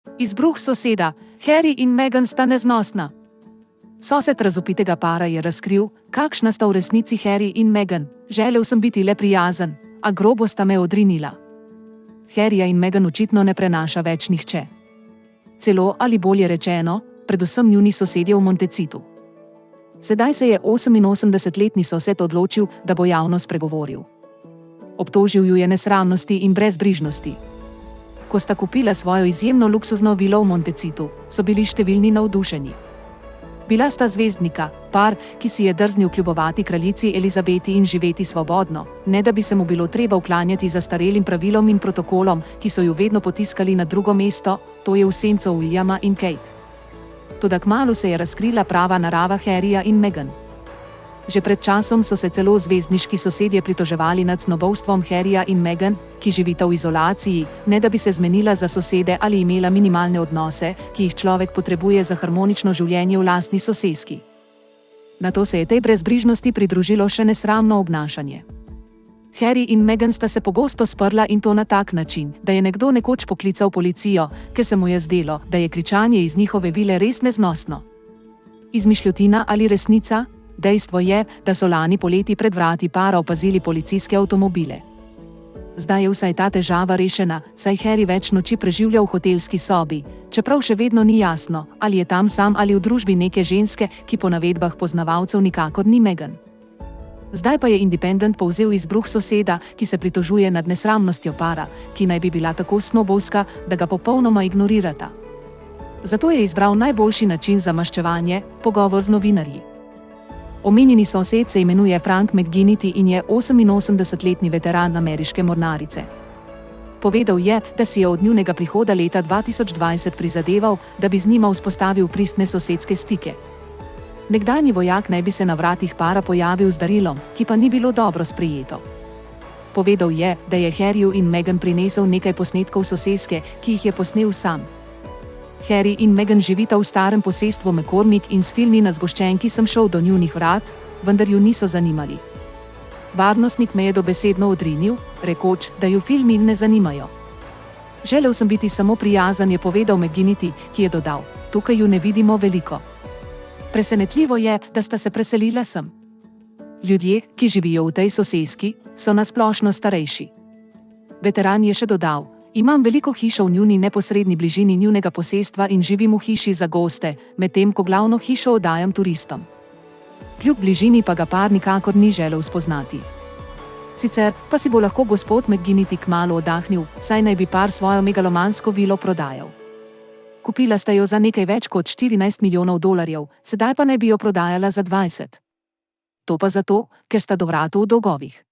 Izbruh soseda, Harry in Meghan sta neznosna. Sosed razvpitega para je razkril, kakšna sta v resnici Harry in Meghan. Želel sem biti le prijazen, a grobo sta me odrinila. Harryja in Meghan očitno ne prenaša več nihče. Celo, ali bolje rečeno, predvsem njuni sosedje v Montecitu. Sedaj se je 88-letni sosed odločil, da bo javno spregovoril. Obtožil ju je nesramnosti in brezbrižnosti. Ko sta kupila svojo izjemno luksuzno vilo v Montecitu, so bili številni navdušeni. Bila sta zvezdnika, par, ki si je drznil kljubovati kraljici Elizabeti in živeti svobodno, ne da bi se mu bilo treba uklanjati zastarelim pravilom in protokolom, ki so ju vedno potiskali na drugo mesto, to je v senco Williama in Kate. Toda kmalu se je razkrila prava narava Harryja in Meghan. Že pred časom so se celo zvezdniški sosedje pritoževali nad snobovstvom Harryja in Meghan, ki živita v izolaciji, ne da bi se zmenila za sosede ali imela minimalne odnose, ki jih človek potrebuje za harmonično življenje v lastni soseski. Nato se je tej brezbrižnosti pridružilo še nesramno obnašanje. Harry in Meghan sta se pogosto sprla in to na tak način, da je nekdo nekoč poklical policijo, ker se mu je zdelo, da je kričanje iz njihove vile res neznosno. Izmišljotina ali resnica? Dejstvo je, da so lani poleti pred vrati para opazili policijske avtomobile. Zdaj je vsaj ta težava rešena, saj Harry več noči preživlja v hotelski sobi, čeprav še vedno ni jasno, ali je tam sam ali v družbi neke ženske, ki po navedbah poznavalcev nikakor ni Meghan. Zdaj pa je Independent povzel izbruh soseda, ki se pritožuje nad nesramnostjo para, ki naj bi bila tako snobovska, da ga popolnoma ignorirata. Zato je izbral najboljši način za maščevanje: pogovor z novinarji. Omenjeni sosed se imenuje Frank McGinnity in je 88-letni veteran ameriške mornarice. Povedal je, da si je od njunega prihoda leta 2020 prizadeval, da bi z njima vzpostavil pristne sosedske stike. Nekdanji vojak naj bi se na vratih para pojavil z darilom, ki pa ni bilo dobro sprejeto. Povedal je, da je Harryju in Meghan prinesel nekaj posnetkov soseske, ki jih je posnel sam. Harry in Meghan živita v starem posestvu McCormick in s filmi na zgoščenki sem šel do njunih vrat, vendar ju niso zanimali. Varnostnik me je dobesedno odrinil, rekoč, da ju filmi ne zanimajo. Želel sem biti samo prijazen, je povedal McGinnity, ki je dodal: tukaj ju ne vidimo veliko. Presenetljivo je, da sta se preselila sem. Ljudje, ki živijo v tej soseski, so na splošno starejši. Veteran je še dodal: imam veliko hišo v njuni neposredni bližini njunega posestva in živim v hiši za goste, medtem ko glavno hišo oddajam turistom. Kljub bližini pa ga par nikakor ni želel spoznati. Sicer pa si bo lahko gospod McGinnity kmalu oddahnil, saj naj bi par svojo megalomansko vilo prodajal. Kupila sta jo za nekaj več kot 14 milijonov dolarjev, sedaj pa naj bi jo prodajala za 20. To pa zato, ker sta do vratu v dolgovih.